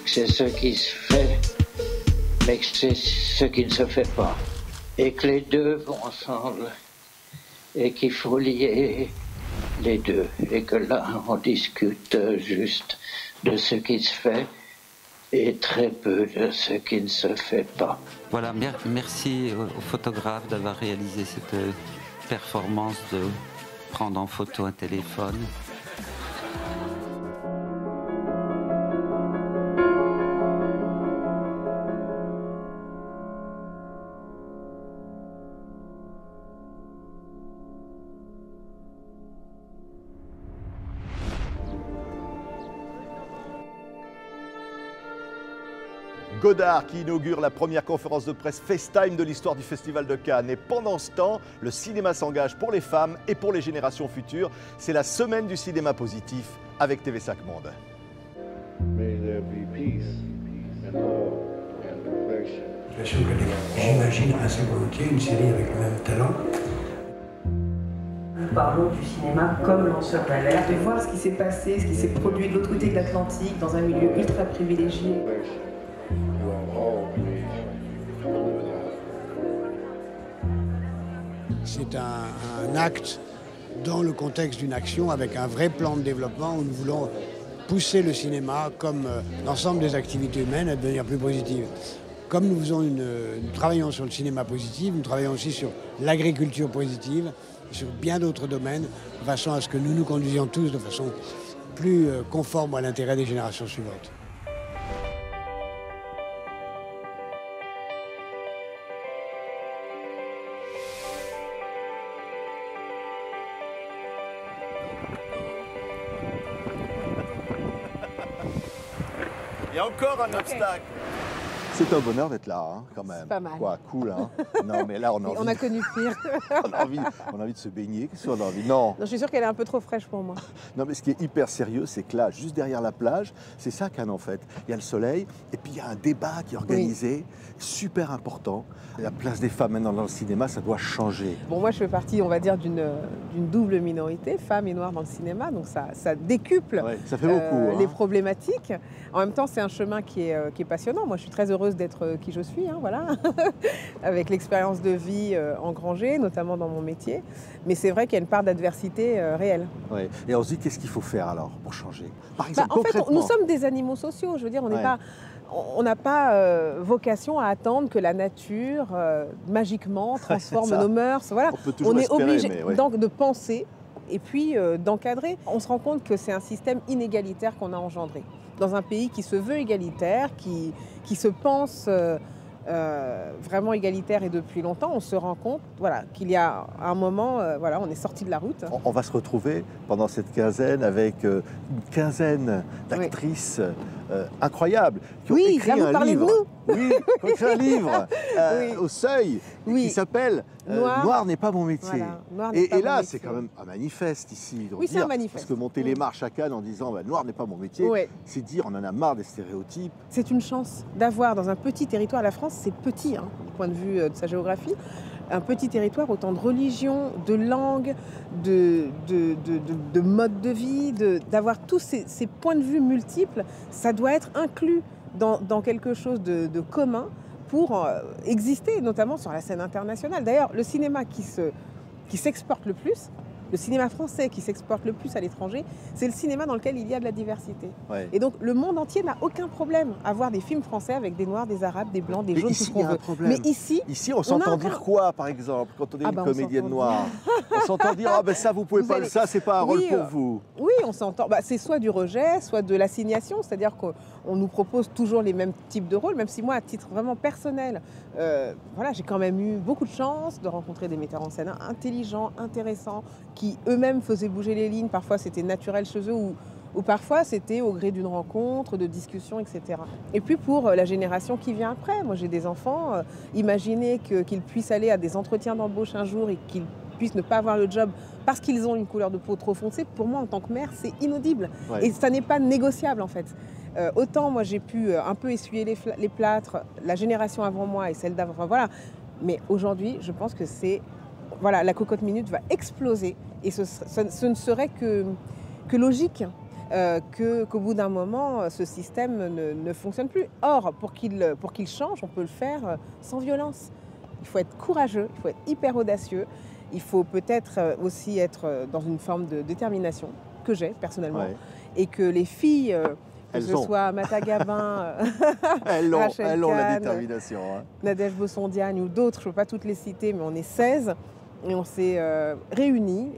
C'est ce qui se fait, mais que c'est ce qui ne se fait pas. Et que les deux vont ensemble. Et qu'il faut lier les deux. Et que là, on discute juste de ce qui se fait et très peu de ce qui ne se fait pas. Voilà, merci aux photographes d'avoir réalisé cette performance de prendre en photo un téléphone. Godard qui inaugure la première conférence de presse FaceTime de l'histoire du Festival de Cannes. Et pendant ce temps, le cinéma s'engage pour les femmes et pour les générations futures. C'est la semaine du cinéma positif avec TV5 Monde. J'imagine assez volontiers une série avec le même talent. Nous parlons du cinéma comme lanceur d'alerte, de voir ce qui s'est passé, ce qui s'est produit de l'autre côté de l'Atlantique, dans un milieu ultra privilégié. C'est un acte dans le contexte d'une action avec un vrai plan de développement où nous voulons pousser le cinéma, comme l'ensemble des activités humaines, à devenir plus positives. Comme nous travaillons sur le cinéma positif, nous travaillons aussi sur l'agriculture positive, sur bien d'autres domaines, de façon à ce que nous nous conduisions tous de façon plus conforme à l'intérêt des générations suivantes. Il y a encore un obstacle. C'est un bonheur d'être là, hein, quand même. Pas mal. Quoi, cool, hein. Non, mais là, on a envie. On a connu pire. on a envie de se baigner. Qu'est-ce qu'on a envie? Non. Non, je suis sûre qu'elle est un peu trop fraîche pour moi. Non, mais ce qui est hyper sérieux, c'est que là, juste derrière la plage, c'est ça Cannes en fait. Il y a le soleil, et puis il y a un débat qui est organisé, super important. La place des femmes maintenant dans le cinéma, ça doit changer. Bon, moi, je fais partie, on va dire, d'une double minorité, femmes et noires dans le cinéma, donc ça décuple Ouais, ça fait beaucoup, les hein. problématiques. En même temps, c'est un chemin qui est passionnant. Moi, je suis très heureuse d'être qui je suis, hein, voilà, avec l'expérience de vie engrangée, notamment dans mon métier. Mais c'est vrai qu'il y a une part d'adversité réelle. Ouais. Et on se dit, qu'est-ce qu'il faut faire alors pour changer? Par exemple, En fait, concrètement. nous sommes des animaux sociaux. Je veux dire, on n'a pas vocation à attendre que la nature magiquement transforme nos mœurs. Voilà. On peut toujours On est espérer, obligé mais ouais. donc de penser et puis d'encadrer. On se rend compte que c'est un système inégalitaire qu'on a engendré. Dans un pays qui se veut égalitaire, qui se pense vraiment égalitaire et depuis longtemps, on se rend compte qu'il y a un moment, on est sorti de la route. On va se retrouver pendant cette quinzaine avec une quinzaine d'actrices incroyables qui ont écrit là, vous un parlez livre. de nous. Oui, qui ont écrit un livre au Seuil qui s'appelle Noir n'est pas mon métier. Voilà, et là, c'est quand même un manifeste ici. Oui, c'est un manifeste. Parce que monter les marches à Cannes en disant Noir n'est pas mon métier, c'est dire on en a marre des stéréotypes. C'est une chance d'avoir dans un petit territoire, la France c'est petit du point de vue de sa géographie, un petit territoire, autant de religions, de langues, de modes de vie, d'avoir tous ces points de vue multiples, ça doit être inclus dans quelque chose de commun pour exister, notamment sur la scène internationale. D'ailleurs, le cinéma qui s'exporte le plus, le cinéma français qui s'exporte le plus à l'étranger, c'est le cinéma dans lequel il y a de la diversité. Ouais. Et donc le monde entier n'a aucun problème à voir des films français avec des noirs, des arabes, des blancs, des jaunes, tout ce qu'on veut. Mais ici on s'entend dire quoi, par exemple, quand on est une comédienne noire? On s'entend dire ça vous pouvez pas, ça c'est pas un rôle pour vous. Oui, on s'entend. C'est soit du rejet, soit de l'assignation, c'est-à-dire qu'on nous propose toujours les mêmes types de rôles, même si moi, à titre vraiment personnel, j'ai quand même eu beaucoup de chance de rencontrer des metteurs en scène intelligents, intéressants, qui eux-mêmes faisaient bouger les lignes. Parfois, c'était naturel chez eux ou parfois, c'était au gré d'une rencontre, de discussions, etc. Et puis, pour la génération qui vient après, moi, j'ai des enfants. Imaginez qu'ils puissent aller à des entretiens d'embauche un jour et qu'ils puissent ne pas avoir le job parce qu'ils ont une couleur de peau trop foncée. Pour moi, en tant que mère, c'est inaudible. Ouais. Et ça n'est pas négociable, en fait. Autant, moi, j'ai pu un peu essuyer les plâtres, la génération avant moi et celle d'avant, voilà. Mais aujourd'hui, je pense que voilà, la cocotte minute va exploser et ce ne serait que logique qu'au bout d'un moment, ce système ne fonctionne plus. Or, pour qu'il change, on peut le faire sans violence. Il faut être courageux, il faut être hyper audacieux, il faut peut-être aussi être dans une forme de détermination que j'ai personnellement, et que les filles, que ce soit Mata Gabin, elles ont la Kahn, détermination. Hein. Nadège Bossondiagne ou d'autres, je ne peux pas toutes les citer, mais on est 16 et on s'est réunis,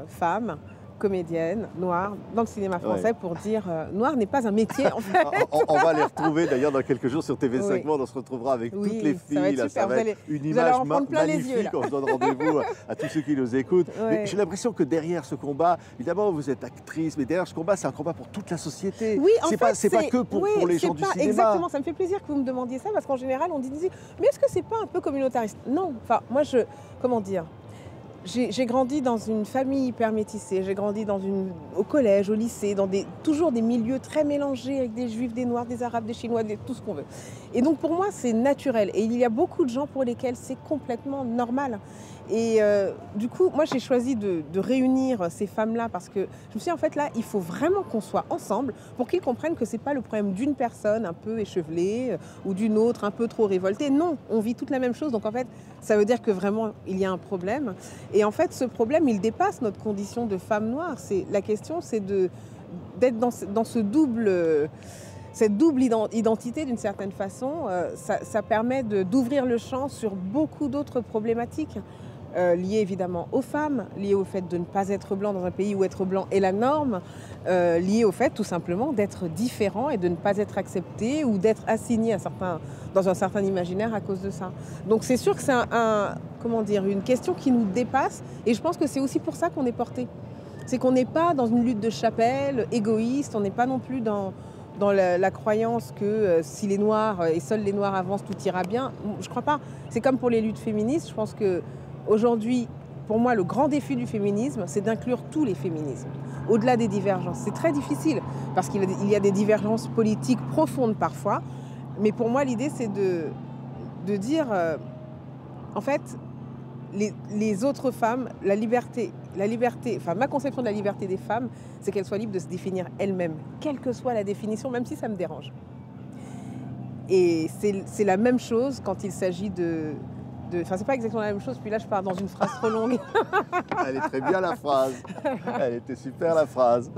femmes, comédiennes, noires, dans le cinéma français pour dire noir n'est pas un métier en fait. On va les retrouver d'ailleurs dans quelques jours sur TV5 Oui. Monde, on se retrouvera avec Oui, toutes les ça va filles, être là, super. ça va être une image magnifique, on se donne rendez-vous à tous ceux qui nous écoutent. Mais j'ai l'impression que derrière ce combat, évidemment vous êtes actrice, mais derrière ce combat c'est un combat pour toute la société. Oui, en fait, c'est pas que pour les gens du cinéma. Exactement, ça me fait plaisir que vous me demandiez ça parce qu'en général on dit mais est-ce que c'est pas un peu communautariste? Non, enfin moi comment dire, j'ai grandi dans une famille hyper métissée, j'ai grandi au collège, au lycée, dans toujours des milieux très mélangés avec des juifs, des noirs, des arabes, des chinois, tout ce qu'on veut. Et donc pour moi c'est naturel et il y a beaucoup de gens pour lesquels c'est complètement normal. Et du coup, moi j'ai choisi de réunir ces femmes-là parce que je me suis dit en fait là, il faut vraiment qu'on soit ensemble pour qu'ils comprennent que c'est pas le problème d'une personne un peu échevelée ou d'une autre un peu trop révoltée. Non, on vit toute la même chose. Donc en fait, ça veut dire que vraiment il y a un problème. Et en fait, ce problème, il dépasse notre condition de femme noire. La question, c'est d'être dans ce cette double identité d'une certaine façon. Ça permet d'ouvrir le champ sur beaucoup d'autres problématiques. Liées évidemment aux femmes, liées au fait de ne pas être blanc dans un pays où être blanc est la norme, liées au fait tout simplement d'être différent et de ne pas être accepté ou d'être assigné dans un certain imaginaire à cause de ça. Donc c'est sûr que c'est une question qui nous dépasse et je pense que c'est aussi pour ça qu'on est porté. C'est qu'on n'est pas dans une lutte de chapelle égoïste, on n'est pas non plus dans la croyance que si les Noirs et seuls les Noirs avancent, tout ira bien. Je ne crois pas. C'est comme pour les luttes féministes, je pense que aujourd'hui, pour moi, le grand défi du féminisme, c'est d'inclure tous les féminismes, au-delà des divergences. C'est très difficile, parce qu'il y a des divergences politiques profondes parfois, mais pour moi, l'idée, c'est de dire, en fait, les autres femmes, la liberté, enfin ma conception de la liberté des femmes, c'est qu'elles soient libres de se définir elles-mêmes, quelle que soit la définition, même si ça me dérange. Et c'est la même chose quand il s'agit Enfin, c'est pas exactement la même chose, puis là je pars dans une phrase trop longue. Elle est très bien la phrase. Elle était super la phrase.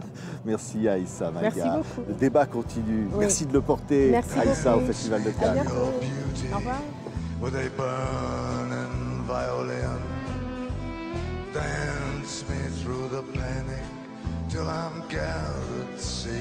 Merci Aïssa Maga. Merci beaucoup. Le débat continue. Oui. Merci de le porter, Merci Aïssa, beaucoup. au Festival de À Cannes. bientôt. Au revoir. With a burning violin, dance me through the panic till I'm gathered safe.